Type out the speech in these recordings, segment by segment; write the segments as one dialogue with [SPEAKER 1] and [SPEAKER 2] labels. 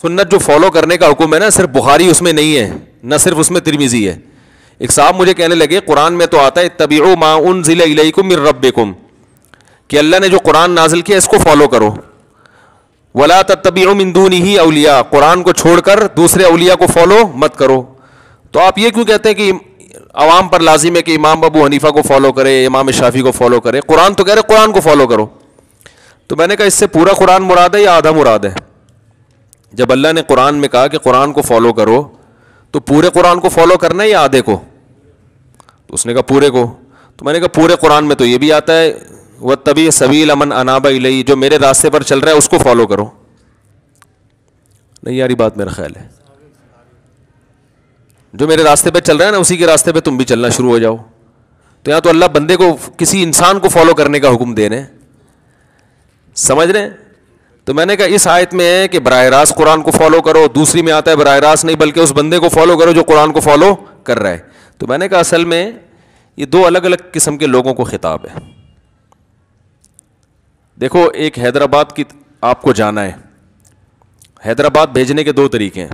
[SPEAKER 1] سنت جو فالو کرنے کا حکم ہے نا صرف بخاری اس میں نہیں ہے, نہ صرف اس میں ترمذی ہے. ایک صاحب مجھے کہنے لگے قرآن میں تو آتا ہے اتبعوا ما انزل الیکم من ربکم, کہ اللہ نے جو قرآن نازل کیا اس کو فالو کرو. ولا تتبعوا من دونہ اولیاء, قرآن کو چھوڑ کر دوسرے اولیاء کو فالو مت کرو. تو آپ یہ کیوں کہتے ہیں کہ عوام پر لازم ہے کہ امام ابو حنیفہ کو فالو کرے, امام شافعی کو فالو کرے؟ قرآن تو کہہ رہے قرآن کو فالو کرو. تو میں نے کہا اس سے پورا قرآن مراد ہے یا آدھا مراد ہے؟ جب اللہ نے قرآن میں کہا کہ قرآن کو فالو کرو تو پورے قرآن کو فالو کرنا ہے یا آدھے کو؟ تو اس نے کہا پورے کو. تو میں نے کہا پورے قرآن میں تو یہ بھی آتا ہے واتبع سبیل من اناب الی, جو میرے راستے پر چل رہا ہے اس کو فالو کرو. نہیں یاری بات میرا خیال ہے, جو میرے راستے پہ چل رہا ہے نا اسی کے راستے پہ تم بھی چلنا شروع ہو جاؤ. تو یہاں تو اللہ بندے کو, کسی انسان کو فالو کرنے کا حکم دے رہے ہیں, سمجھ رہے ہیں؟ تو میں نے کہا اس آیت میں ہے کہ براہ راست قرآن کو فالو کرو, دوسری میں آتا ہے براہ راست نہیں بلکہ اس بندے کو فالو کرو جو قرآن کو فالو کر رہا ہے. تو میں نے کہا اصل میں یہ دو الگ الگ قسم کے لوگوں کو خطاب ہے. دیکھو ایک حیدرآباد کی آپ کو جانا ہے, حیدرآباد بھیجنے کے دو طریقے ہیں.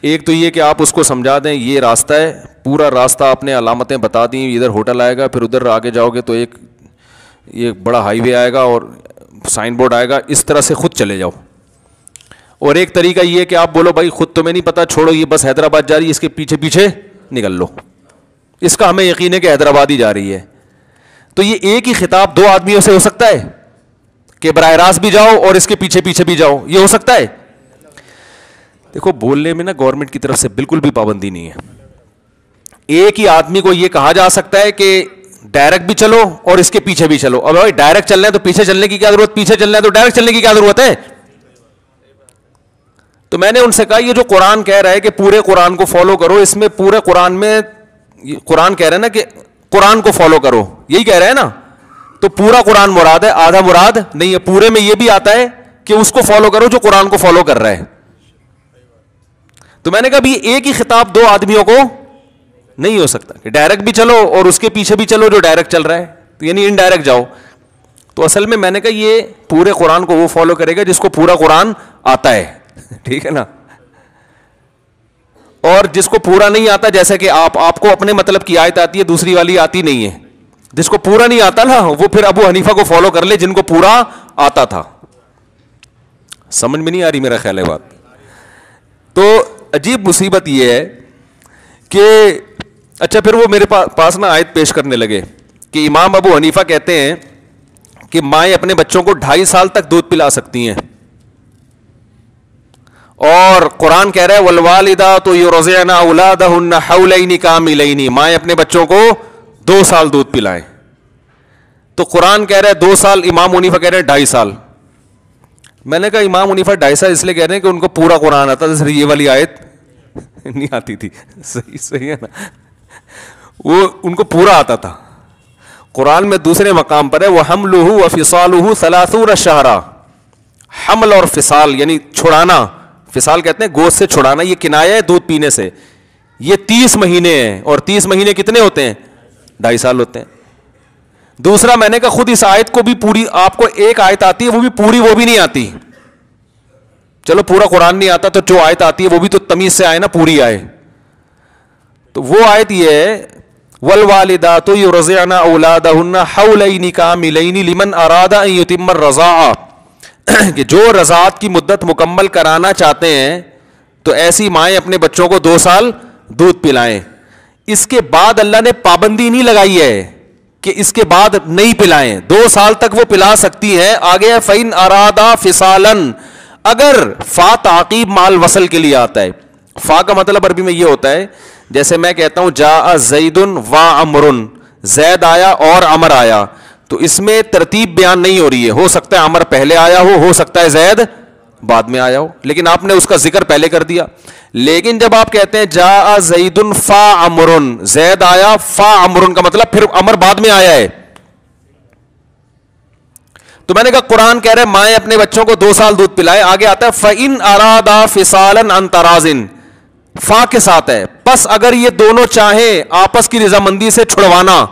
[SPEAKER 1] ایک تو یہ کہ آپ اس کو سمجھا دیں یہ راستہ ہے, پورا راستہ آپ نے علامتیں بتا دیں, ادھر ہوٹل آئے گا, پھر ادھر آگے جاؤ گے تو ایک یہ بڑا ہائی وے آئے گا اور سائن بورڈ آئے گا, اس طرح سے خود چلے جاؤ. اور ایک طریقہ یہ کہ آپ بولو بھائی خود تمہیں نہیں پتا, چھوڑو یہ بس حیدرآباد جا رہی ہے, اس کے پیچھے پیچھے نکل لو, اس کا ہمیں یقین ہے کہ حیدرآباد ہی جا رہی ہے. تو یہ ایک ہی خطاب دو آدمیوں سے ہو سکتا ہے کہ براہ راست بھی جاؤ اور اس کے پیچھے پیچھے بھی جاؤ, یہ ہو سکتا ہے؟ دیکھو بولنے میں نا گورنمنٹ کی طرف سے بالکل بھی پابندی نہیں ہے. ایک ہی آدمی کو یہ کہا جا سکتا ہے کہ ڈائریکٹ بھی چلو اور اس کے پیچھے بھی چلو. اب بھائی ڈائریکٹ چلنا ہے تو پیچھے چلنے کی کیا ضرورت, پیچھے چلنا ہے تو ڈائریکٹ چلنے کی کیا ضرورت ہے؟ تو میں نے ان سے کہا یہ جو قرآن کہہ رہا ہے کہ پورے قرآن کو فالو کرو, اس میں پورے قرآن میں قرآن کہہ رہا ہے نا کہ قرآن کو فالو کرو, یہی کہہ رہا ہے نا, تو پورا قرآن مراد ہے, آدھا مراد نہیں ہے. پورے میں یہ بھی آتا ہے کہ اس کو فالو کرو جو قرآن کو فالو کر رہا ہے. تو میں نے کہا بھی ایک ہی خطاب دو آدمیوں کو نہیں ہو سکتا کہ ڈائریکٹ بھی چلو اور اس کے پیچھے بھی چلو جو ڈائریکٹ چل رہا ہے, تو یعنی انڈائریکٹ جاؤ. تو اصل میں نے کہا یہ پورے قرآن کو وہ فالو کرے گا جس کو پورا قرآن آتا ہے, ٹھیک ہے نا, اور جس کو پورا نہیں آتا, جیسے کہ آپ کو اپنے مطلب کی آیت آتی ہے دوسری والی آتی نہیں ہے, جس کو پورا نہیں آتا نا وہ پھر ابو حنیفہ کو فالو کر لے جن کو پورا آتا تھا. سمجھ میں نہیں آ رہی میرا خیال ہے بات. تو عجیب مصیبت یہ ہے کہ اچھا پھر وہ میرے پاس نا آیت پیش کرنے لگے کہ امام ابو حنیفہ کہتے ہیں کہ مائیں اپنے بچوں کو 2.5 سال تک دودھ پلا سکتی ہیں, اور قرآن کہہ رہا ہے والوالدات یرضعن اولادہن حولین کاملین, مائیں اپنے بچوں کو 2 سال دودھ پلائیں. تو قرآن کہہ رہا ہے 2 سال, امام حنیفہ کہہ رہے ہیں 2.5 سال. میں نے کہا امام حنیفہ 2.5 سال اس لیے کہہ رہے ہیں کہ ان کو پورا قرآن آتا تھا, یہ والی آیت نہیں آتی تھی. صحیح ہے نا, وہ ان کو پورا آتا تھا. قرآن میں دوسرے مقام پر ہے وحملہ وفصالہ 30 شہرا, حمل اور فصال یعنی چھڑانا, فصال کہتے ہیں گوشت سے چھڑانا, یہ کنایہ ہے دودھ پینے سے. یہ 30 مہینے ہیں, اور 30 مہینے کتنے ہوتے ہیں؟ 2.5 سال ہوتے ہیں. دوسرا میں نے کہا خود اس آیت کو بھی پوری, آپ کو ایک آیت آتی ہے وہ بھی پوری وہ بھی نہیں آتی. چلو پورا قرآن نہیں آتا تو جو آیت آتی ہے وہ بھی تو تمیز سے آئے نا, پوری آئے. تو وہ آیت یہ ہے والوالدات یرضعن اولادہن حولین کاملین لمن اراد ان یتم الرضاعہ, کہ جو رضاعت کی مدت مکمل کرانا چاہتے ہیں تو ایسی مائیں اپنے بچوں کو 2 سال دودھ پلائیں. اس کے بعد اللہ نے پابندی نہیں لگائی ہے کہ اس کے بعد نہیں پلائیں, 2 سال تک وہ پلا سکتی ہیں. آگے ہے فَإِنْ أَرَادَا فِصَالًا, اگر فا تعقیب مال وصل کے لیے آتا ہے. فا کا مطلب عربی میں یہ ہوتا ہے جیسے میں کہتا ہوں جاء زید و عمر, زید آیا اور عمر آیا, تو اس میں ترتیب بیان نہیں ہو رہی ہے. ہو سکتا ہے عمر پہلے آیا ہو سکتا ہے زید بعد میں آیا ہو, لیکن آپ نے اس کا ذکر پہلے کر دیا. لیکن جب آپ کہتے ہیں جاء زید فا عمر, زید آیا فا عمر کا مطلب پھر عمر بعد میں آیا ہے. تو میں نے کہا قرآن کہہ رہے مائیں اپنے بچوں کو 2 سال دودھ پلائے. آگے آتا ہے فَإِنْ أَرَادَا فِصَالًا عَنْ تَرَاضٍ, فا کے ساتھ ہے, پس اگر یہ دونوں چاہیں آپس کی رضامندی سے چھڑوانا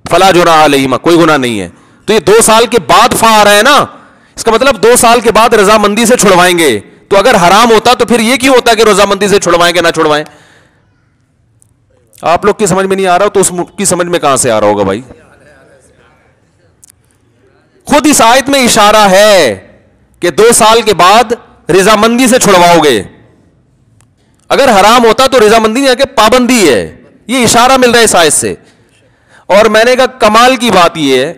[SPEAKER 1] فلا جناح علیہما, کوئی گناہ نہیں ہے. تو یہ 2 سال کے بعد فا آ رہا ہے نا, اس کا مطلب 2 سال کے بعد رضامندی سے چھڑوائیں گے, تو اگر حرام ہوتا تو پھر یہ کیوں ہوتا کہ رضامندی سے چھڑوائیں کہ نہ چھڑوائیں؟ آپ لوگ کی سمجھ میں نہیں آ رہا تو اس کی سمجھ میں کہاں سے آ رہا ہوگا بھائی؟ خود اس آیت میں اشارہ ہے کہ 2 سال کے بعد رضامندی سے چھڑواؤ گے. اگر حرام ہوتا تو رضامندی نہیں کہ پابندی ہے. یہ اشارہ مل رہا ہے اس آیت سے. اور میں نے کہا کمال کی بات یہ ہے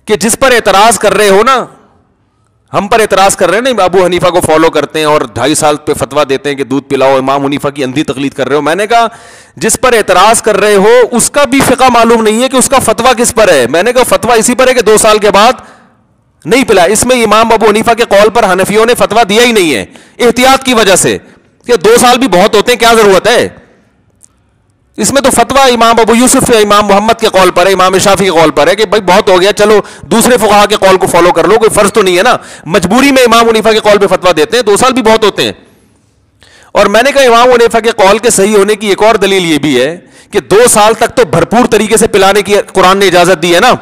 [SPEAKER 1] کہ جس پر اعتراض کر رہے ہو نا, ہم پر اعتراض کر رہے ہیں نا, ابو حنیفہ کو فالو کرتے ہیں اور 2.5 سال پہ فتویٰ دیتے ہیں کہ دودھ پلاؤ, امام حنیفہ کی اندھی تقلید کر رہے ہو. میں نے کہا جس پر اعتراض کر رہے ہو اس کا بھی فقہ معلوم نہیں ہے کہ اس کا فتویٰ کس پر ہے. میں نے کہا فتویٰ اسی پر ہے کہ 2 سال کے بعد نہیں پلا. اس میں امام ابو حنیفہ کے قول پر حنفیوں نے فتویٰ دیا ہی نہیں ہے احتیاط کی وجہ سے کہ 2 سال بھی بہت ہوتے ہیں, کیا ضرورت ہے. اس میں تو فتویٰ امام ابو یوسف یا امام محمد کے قول پر ہے, امام شافعی کے قول پر ہے کہ بھائی بہت ہو گیا, چلو دوسرے فقہا کے قول کو فالو کر لو, کوئی فرض تو نہیں ہے نا. مجبوری میں امام حنیفہ کے قول پہ فتویٰ دیتے ہیں, 2 سال بھی بہت ہوتے ہیں. اور میں نے کہا امام حنیفہ کے قول کے صحیح ہونے کی ایک اور دلیل یہ بھی ہے کہ 2 سال تک تو بھرپور طریقے سے پلانے کی قرآن نے اجازت دی ہے نا.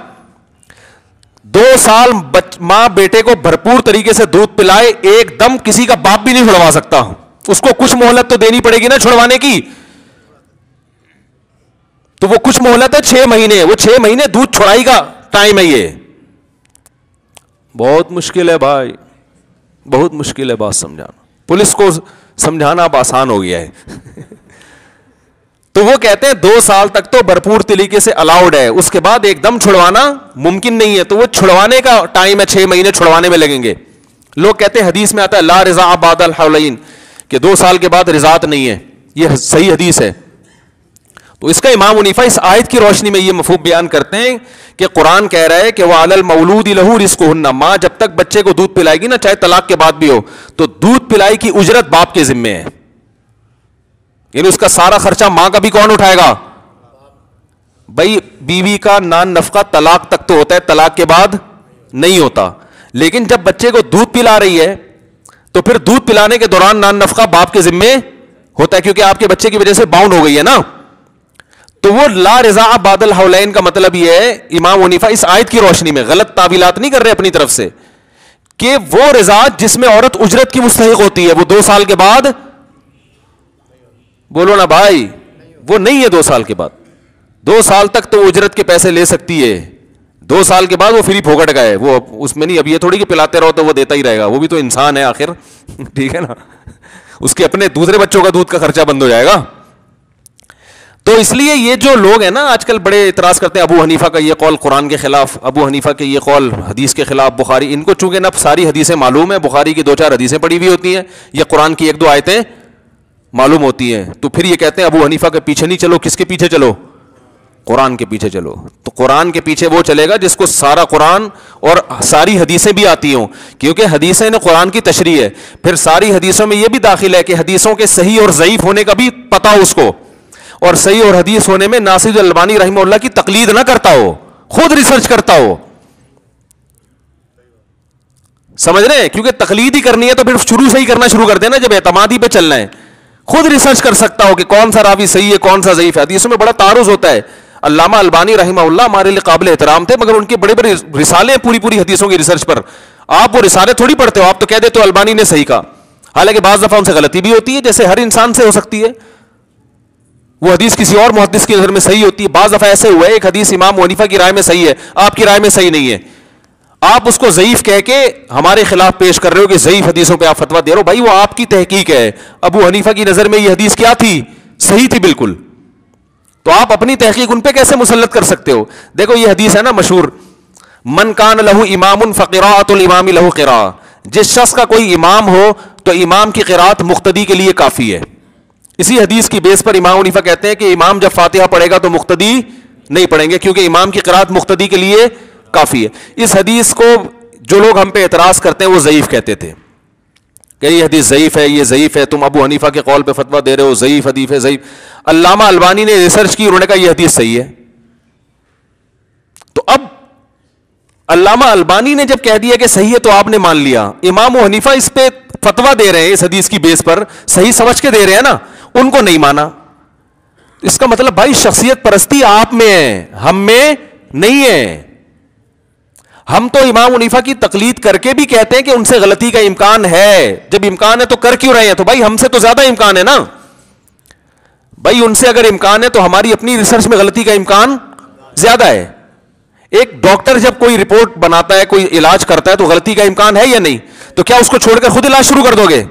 [SPEAKER 1] 2 سال ماں بیٹے کو بھرپور طریقے سے دودھ پلائے, ایک دم کسی کا باپ بھی نہیں چھڑوا سکتا. اس کو کچھ مہلت تو دینی پڑے گی نا چھڑوانے کی. تو وہ کچھ مہلت ہے 6 مہینے, وہ 6 مہینے دودھ چھڑائی کا ٹائم ہے. یہ بہت مشکل ہے بھائی, بہت مشکل ہے بات سمجھانا. پولیس کو سمجھانا اب آسان ہو گیا ہے. تو وہ کہتے ہیں 2 سال تک تو بھرپور طریقے سے الاؤڈ ہے, اس کے بعد ایک دم چھڑوانا ممکن نہیں ہے. تو وہ چھڑوانے کا ٹائم ہے, 6 مہینے چھڑوانے میں لگیں گے. لوگ کہتے ہیں حدیث میں آتا ہے لا رضاء بعد الحولین, کہ 2 سال کے بعد رضاعت نہیں ہے. یہ صحیح حدیث ہے. تو اس کا امام حنیفہ اس آیت کی روشنی میں یہ مفہوم بیان کرتے ہیں کہ قرآن کہہ رہا ہے کہ وَعَلَى الْمَوْلُودِ لَهُ رِزْقُهُنَّ, ماں جب تک بچے کو دودھ پلائے گی نا, چاہے طلاق کے بعد بھی ہو, تو دودھ پلائی کی اجرت باپ کے ذمے ہے. یعنی اس کا سارا خرچہ ماں کا بھی کون اٹھائے گا؟ بھائی بیوی کا نان نفقہ طلاق تک تو ہوتا ہے, طلاق کے بعد نہیں ہوتا. لیکن جب بچے کو دودھ پلا رہی ہے تو پھر دودھ پلانے کے دوران نان نفقہ باپ کے ذمے ہوتا ہے, کیونکہ آپ کے بچے کی وجہ سے باؤنڈ ہو گئی ہے نا. تو وہ لا رضاء بعد الحولین کا مطلب یہ ہے, امام حنیفہ اس آیت کی روشنی میں غلط تعبیلات نہیں کر رہے اپنی طرف سے, کہ وہ رضاعت جس میں عورت اجرت کی مستحق ہوتی ہے وہ 2 سال کے بعد, بولو نا بھائی, وہ نہیں ہے 2 سال کے بعد. 2 سال تک تو اجرت کے پیسے لے سکتی ہے, 2 سال کے بعد وہ فری پھوکٹ کا ہے, وہ اس میں نہیں. اب یہ تھوڑی کہ پلاتے رہو تو وہ دیتا ہی رہے گا, وہ بھی تو انسان ہے آخر, ٹھیک ہے نا. اس کے اپنے دوسرے بچوں کا دودھ کا خرچہ بند ہو جائے گا. تو اس لیے یہ جو لوگ ہیں نا آج کل بڑے اعتراض کرتے ہیں, ابو حنیفہ کا یہ قول قرآن کے خلاف, ابو حنیفہ کے یہ قول حدیث کے خلاف, بخاری, ان کو چونکہ نا ساری حدیثیں معلوم ہے, بخاری کی 2-4 حدیثیں پڑھی ہوئی ہوتی ہیں, یا قرآن کی 1-2 آیتیں معلوم ہوتی ہیں, تو پھر یہ کہتے ہیں ابو حنیفہ کے پیچھے نہیں چلو. کس کے پیچھے چلو؟ قرآن کے پیچھے چلو. تو قرآن کے پیچھے وہ چلے گا جس کو سارا قرآن اور ساری حدیثیں بھی آتی ہوں, کیونکہ حدیثیں نے قرآن کی تشریح ہے. پھر ساری حدیثوں میں یہ بھی داخل ہے کہ حدیثوں کے صحیح اور ضعیف ہونے کا بھی پتہ ہو اس کو, اور صحیح اور حدیث ہونے میں ناصر الالبانی رحمہ اللہ کی تقلید نہ کرتا ہو, خود ریسرچ کرتا ہو. سمجھ رہے ہیں؟ کیونکہ تقلید ہی کرنی ہے تو پھر شروع سے ہی کرنا شروع کر دینا, جب اعتمادی پہ چلنا ہے. خود ریسرچ کر سکتا ہو کہ کون سا راوی صحیح ہے کون سا ضعیف ہے. حدیثوں میں بڑا تعارض ہوتا ہے. علامہ البانی رحمہ اللہ ہمارے لیے قابل احترام تھے, مگر ان کے بڑے بڑے رسالے پوری حدیثوں کی ریسرچ پر. آپ وہ رسالے تھوڑی پڑھتے ہو, آپ تو کہہ دیتے ہو البانی نے صحیح کہا, حالانکہ بعض دفعہ ان سے غلطی بھی ہوتی ہے, جیسے ہر انسان سے ہو سکتی ہے. وہ حدیث کسی اور محدث کی نظر میں صحیح ہوتی ہے. بعض دفعہ ایسے ہوا ہے ایک حدیث امام حنیفہ کی رائے میں صحیح ہے, آپ کی رائے میں صحیح نہیں ہے, آپ اس کو ضعیف کہہ کے ہمارے خلاف پیش کر رہے ہو کہ ضعیف حدیثوں پہ آپ فتویٰ دے رہے ہو. بھائی وہ آپ کی تحقیق ہے, ابو حنیفہ کی نظر میں یہ حدیث کیا تھی؟ صحیح تھی بالکل. تو آپ اپنی تحقیق ان پہ کیسے مسلط کر سکتے ہو؟ دیکھو یہ حدیث ہے نا مشہور, من کان لہ امام فقراءۃ الامام لہ قراءۃ, جس شخص کا کوئی امام ہو تو امام کی قراءت مقتدی کے لیے کافی ہے. اسی حدیث کی بیس پر امام حنیفہ کہتے ہیں کہ امام جب فاتحہ پڑھے گا تو مقتدی نہیں پڑھیں گے, کیونکہ امام کی قراءت مقتدی کے لیے کافی ہے. اس حدیث کو جو لوگ ہم پہ اعتراض کرتے ہیں وہ ضعیف کہتے تھے کہ یہ حدیث ضعیف ہے, یہ ضعیف ہے, تم ابو حنیفہ کے قول پہ فتویٰ دے رہے ہو, ضعیف حدیث ہے, ضعیف. علامہ البانی نے ریسرچ کی, انہوں نے کہا یہ حدیث صحیح ہے. تو اب علامہ البانی نے جب کہہ دیا کہ صحیح ہے تو آپ نے مان لیا. امام حنیفہ اس پہ فتویٰ دے رہے ہیں اس حدیث کی بیس پر, صحیح سمجھ کے دے رہے ہیں نا, ان کو نہیں مانا. اس کا مطلب بھائی شخصیت پرستی آپ میں ہے, ہم میں نہیں ہے. ہم تو امام حنیفہ کی تقلید کر کے بھی کہتے ہیں کہ ان سے غلطی کا امکان ہے. جب امکان ہے تو کر کیوں رہے ہیں؟ تو بھائی ہم سے تو زیادہ امکان ہے نا بھائی. ان سے اگر امکان ہے تو ہماری اپنی ریسرچ میں غلطی کا امکان زیادہ ہے. ایک ڈاکٹر جب کوئی رپورٹ بناتا ہے, کوئی علاج کرتا ہے, تو غلطی کا امکان ہے یا نہیں؟ تو کیا اس کو چھوڑ کر خود علاج شروع کر دو گے؟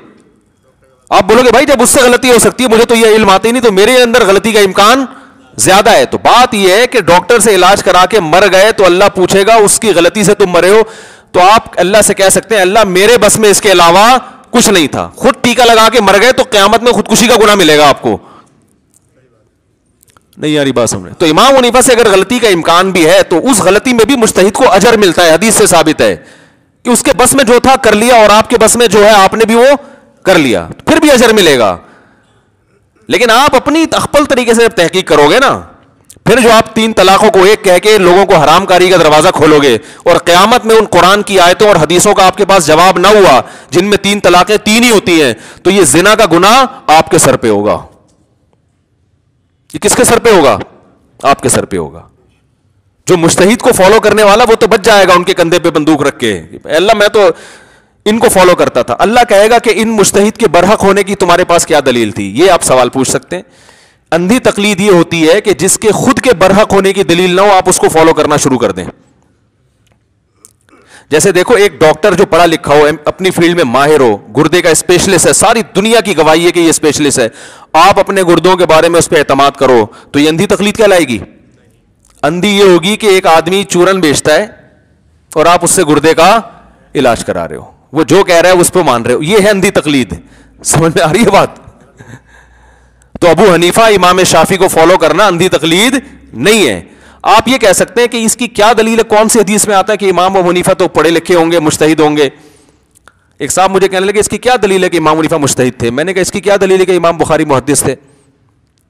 [SPEAKER 1] آپ بولو گے بھائی جب اس سے غلطی ہو سکتی ہے, مجھے تو یہ علم آتا ہی نہیں, تو میرے اندر غلطی کا امکان زیادہ ہے. تو بات یہ ہے کہ ڈاکٹر سے علاج کرا کے مر گئے تو اللہ پوچھے گا اس کی غلطی سے تم مرے ہو. تو آپ اللہ سے کہہ سکتے ہیں اللہ میرے بس میں اس کے علاوہ کچھ نہیں تھا. خود ٹیکا لگا کے مر گئے تو قیامت میں خودکشی کا گناہ ملے گا آپ کو. نہیں یاری بات سمجھ. تو امام حنیفہ سے اگر غلطی کا امکان بھی ہے تو اس غلطی میں بھی مجتہد کو اجر ملتا ہے. حدیث سے ثابت ہے کہ اس کے بس میں جو تھا کر لیا, اور آپ کے بس میں جو ہے آپ نے بھی وہ کر لیا, پھر بھی اجر ملے گا. لیکن آپ اپنی اخپل طریقے سے جب تحقیق کرو گے نا, پھر جو آپ 3 طلاقوں کو ایک کہہ کے لوگوں کو حرام کاری کا دروازہ کھولو گے, اور قیامت میں ان قرآن کی آیتوں اور حدیثوں کا آپ کے پاس جواب نہ ہوا جن میں 3 طلاقیں 3 ہی ہوتی ہیں, تو یہ زنا کا گناہ آپ کے سر پہ ہوگا. یہ کس کے سر پہ ہوگا؟ آپ کے سر پہ ہوگا. جو مجتہد کو فالو کرنے والا وہ تو بچ جائے گا ان کے کندھے پہ بندوق رکھ کے, اللہ میں تو ان کو فالو کرتا تھا. اللہ کہے گا کہ ان مجتہد کے برحق ہونے کی تمہارے پاس کیا دلیل تھی؟ یہ آپ سوال پوچھ سکتے ہیں. اندھی تقلید یہ ہوتی ہے کہ جس کے خود کے برحق ہونے کی دلیل نہ ہو آپ اس کو فالو کرنا شروع کر دیں. جیسے دیکھو ایک ڈاکٹر جو پڑھا لکھا ہو, اپنی فیلڈ میں ماہر ہو, گردے کا اسپیشلسٹ ہے, ساری دنیا کی گواہی ہے کہ یہ اسپیشلسٹ ہے, آپ اپنے گردوں کے بارے میں اس پہ اعتماد کرو, تو یہ اندھی تقلید کہلائے گی. اندھی یہ ہوگی کہ ایک آدمی چورن بیچتا ہے اور آپ اس سے گردے کا علاج کرا رہے ہو, وہ جو کہہ رہا ہے اس پہ مان رہے ہو, یہ ہے اندھی تقلید. سمجھ میں آ رہی ہے بات؟ تو ابو حنیفہ امام شافعی کو فالو کرنا اندھی تقلید نہیں ہے. آپ یہ کہہ سکتے ہیں کہ اس کی کیا دلیل ہے, کون سی حدیث میں آتا ہے کہ امام ابو حنیفہ تو پڑھے لکھے ہوں گے, مجتہد ہوں گے. ایک صاحب مجھے کہنے لگے اس کی کیا دلیل ہے کہ امام حنیفہ مجتہد تھے؟ میں نے کہا اس کی کیا دلیل ہے کہ امام بخاری محدث تھے؟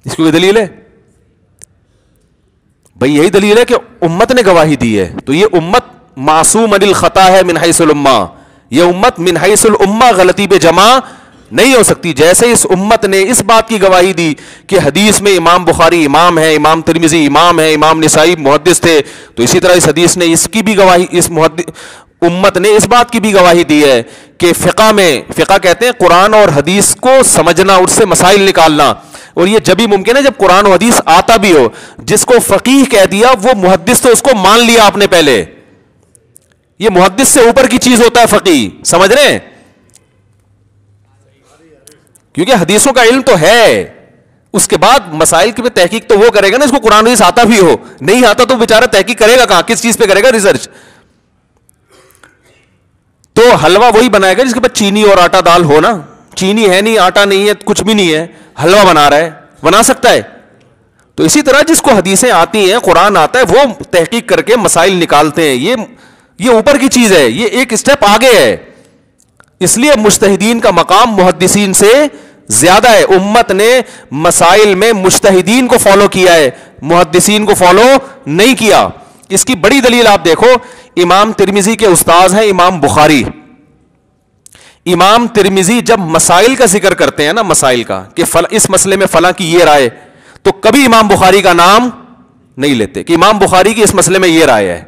[SPEAKER 1] اس کی کوئی دلیل ہے؟ بھئی یہی دلیل ہے کہ امت نے گواہی دی ہے, تو یہ امت معصوم عن الخطا ہے من حیث الامہ. یہ امت من حیث الامہ غلطی پہ جمع نہیں ہو سکتی. جیسے اس امت نے اس بات کی گواہی دی کہ حدیث میں امام بخاری امام ہے, امام ترمذی امام ہے, امام نسائی محدث تھے, تو اسی طرح اس حدیث نے اس کی بھی گواہی, اس امت نے اس بات کی بھی گواہی دی ہے کہ فقہ میں, فقہ کہتے ہیں قرآن اور حدیث کو سمجھنا, اس سے مسائل نکالنا, اور یہ جب ہی ممکن ہے جب قرآن و حدیث آتا بھی ہو. جس کو فقیہ کہہ دیا وہ محدث, تو اس کو مان لیا آپ نے پہلے. یہ محدث سے اوپر کی چیز ہوتا ہے فقیہ, سمجھ رہے ہیں؟ کیونکہ حدیثوں کا علم تو ہے, اس کے بعد مسائل کی تحقیق تو وہ کرے گا نا, اس کو قرآن حدیث آتا بھی ہو, نہیں آتا تو بیچارہ تحقیق کرے گا کہاں, کس چیز پہ کرے گا ریسرچ؟ تو حلوہ وہی بنائے گا جس کے پاس چینی اور آٹا دال ہو نا. چینی ہے نہیں, آٹا نہیں ہے, کچھ بھی نہیں ہے, حلوہ بنا رہا ہے, بنا سکتا ہے. تو اسی طرح جس کو حدیثیں آتی ہیں, قرآن آتا ہے, وہ تحقیق کر کے مسائل نکالتے ہیں. یہ اوپر کی چیز ہے, یہ ایک اسٹیپ آگے ہے. اس لیے مجتہدین کا مقام محدثین سے زیادہ ہے. امت نے مسائل میں مجتہدین کو فالو کیا ہے, محدثین کو فالو نہیں کیا. اس کی بڑی دلیل آپ دیکھو, امام ترمذی کے استاذ ہیں امام بخاری. امام ترمذی جب مسائل کا ذکر کرتے ہیں نا, مسائل کا کہ اس مسئلے میں فلاں کی یہ رائے, تو کبھی امام بخاری کا نام نہیں لیتے کہ امام بخاری کی اس مسئلے میں یہ رائے ہے,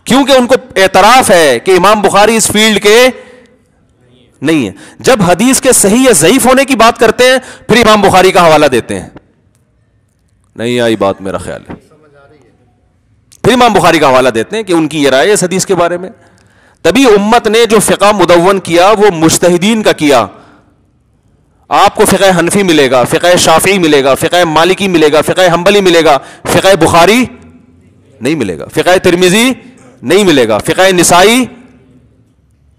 [SPEAKER 1] کیونکہ ان کو اعتراف ہے کہ امام بخاری اس فیلڈ کے نہیں ہے. جب حدیث کے صحیح یا ضعیف ہونے کی بات کرتے ہیں پھر امام بخاری کا حوالہ دیتے ہیں. نہیں آئی بات میرا خیال ہے, پھر امام بخاری کا حوالہ دیتے ہیں کہ ان کی یہ رائے ہے اس حدیث کے بارے میں. تبھی امت نے جو فقہ مدون کیا وہ مجتہدین کا کیا. آپ کو فقہ حنفی ملے گا, فقہ شافعی ملے گا, فقہ مالکی ملے گا, فقہ حنبلی ملے گا, فقہ بخاری نہیں ملے گا, فقہ ترمذی نہیں ملے گا, فقہ نسائی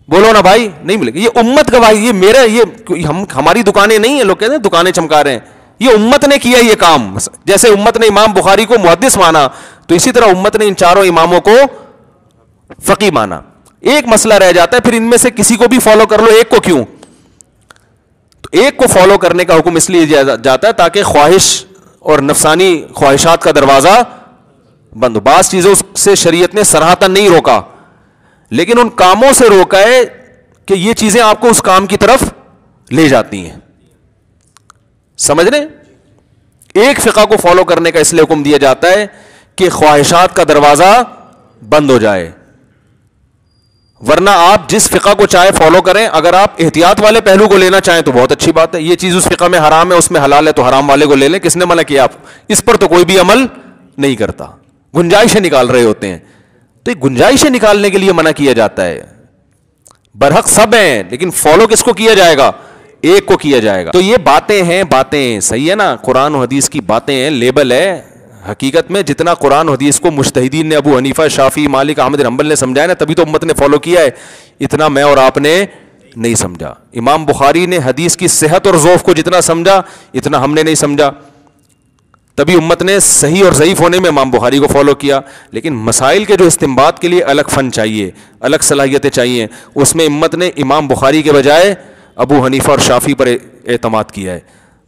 [SPEAKER 1] بولو نا بھائی نہیں ملے گا. یہ امت گواہی, یہ میرا, یہ ہماری دکانیں نہیں ہیں. لوگ کہتے ہیں دکانیں چمکا رہے ہیں, یہ امت نے کیا یہ کام. جیسے امت نے امام بخاری کو محدث مانا, تو اسی طرح امت نے ان چاروں اماموں کو فقیہ مانا. ایک مسئلہ رہ جاتا ہے, پھر ان میں سے کسی کو بھی فالو کر لو, ایک کو کیوں؟ تو ایک کو فالو کرنے کا حکم اس لیے جاتا ہے تاکہ خواہش اور نفسانی خواہشات کا دروازہ بند ہو. بعض چیزوں سے شریعت نے صراحتاً نہیں روکا, لیکن ان کاموں سے روکا ہے کہ یہ چیزیں آپ کو اس کام کی طرف لے جاتی ہیں. سمجھ رہے ہیں؟ ایک فقہ کو فالو کرنے کا اس لیے حکم دیا جاتا ہے کہ خواہشات کا دروازہ بند ہو جائے. ورنہ آپ جس فقہ کو چاہے فالو کریں, اگر آپ احتیاط والے پہلو کو لینا چاہیں تو بہت اچھی بات ہے. یہ چیز اس فقہ میں حرام ہے, اس میں حلال ہے, تو حرام والے کو لے لیں. کس نے منع کیا آپ؟ اس پر تو کوئی بھی عمل نہیں کرتا, گنجائشیں نکال رہے ہوتے ہیں. تو یہ گنجائشیں نکالنے کے لیے منع کیا جاتا ہے. برحق سب ہیں, لیکن فالو کس کو کیا جائے گا؟ ایک کو کیا جائے گا. تو یہ باتیں ہیں, باتیں صحیح ہے نا, قرآن و حدیث کی باتیں ہیں, لیبل ہے. حقیقت میں جتنا قرآن و حدیث کو مجتہدین نے, ابو حنیفہ, شافعی, مالک, احمد بن حنبل نے سمجھایا نا, تبھی تو امت نے فالو کیا ہے. اتنا میں اور آپ نے نہیں سمجھا. امام بخاری نے حدیث کی صحت اور ضعف کو جتنا سمجھا, اتنا ہم نے نہیں سمجھا. تبھی امت نے صحیح اور ضعیف ہونے میں امام بخاری کو فالو کیا. لیکن مسائل کے جو استنباط کے لیے الگ فن چاہیے, الگ صلاحیتیں چاہیے, اس میں امت نے امام بخاری کے بجائے ابو حنیفہ اور شافعی پر اعتماد کیا ہے.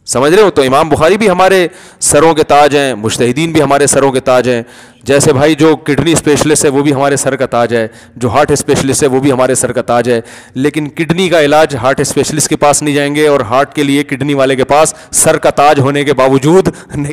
[SPEAKER 1] سمجھ رہے ہو؟ تو امام بخاری بھی ہمارے سروں کے تاج ہیں, مجتہدین بھی ہمارے سروں کے تاج ہیں. جیسے بھائی جو کڈنی اسپیشلسٹ ہے وہ بھی ہمارے سر کا تاج ہے, جو ہارٹ اسپیشلسٹ ہے وہ بھی ہمارے سر کا تاج ہے. لیکن کڈنی کا علاج ہارٹ اسپیشلسٹ کے پاس نہیں جائیں گے, اور ہارٹ کے لیے کڈنی والے کے پاس سر کا تاج ہونے کے باوجود نہیں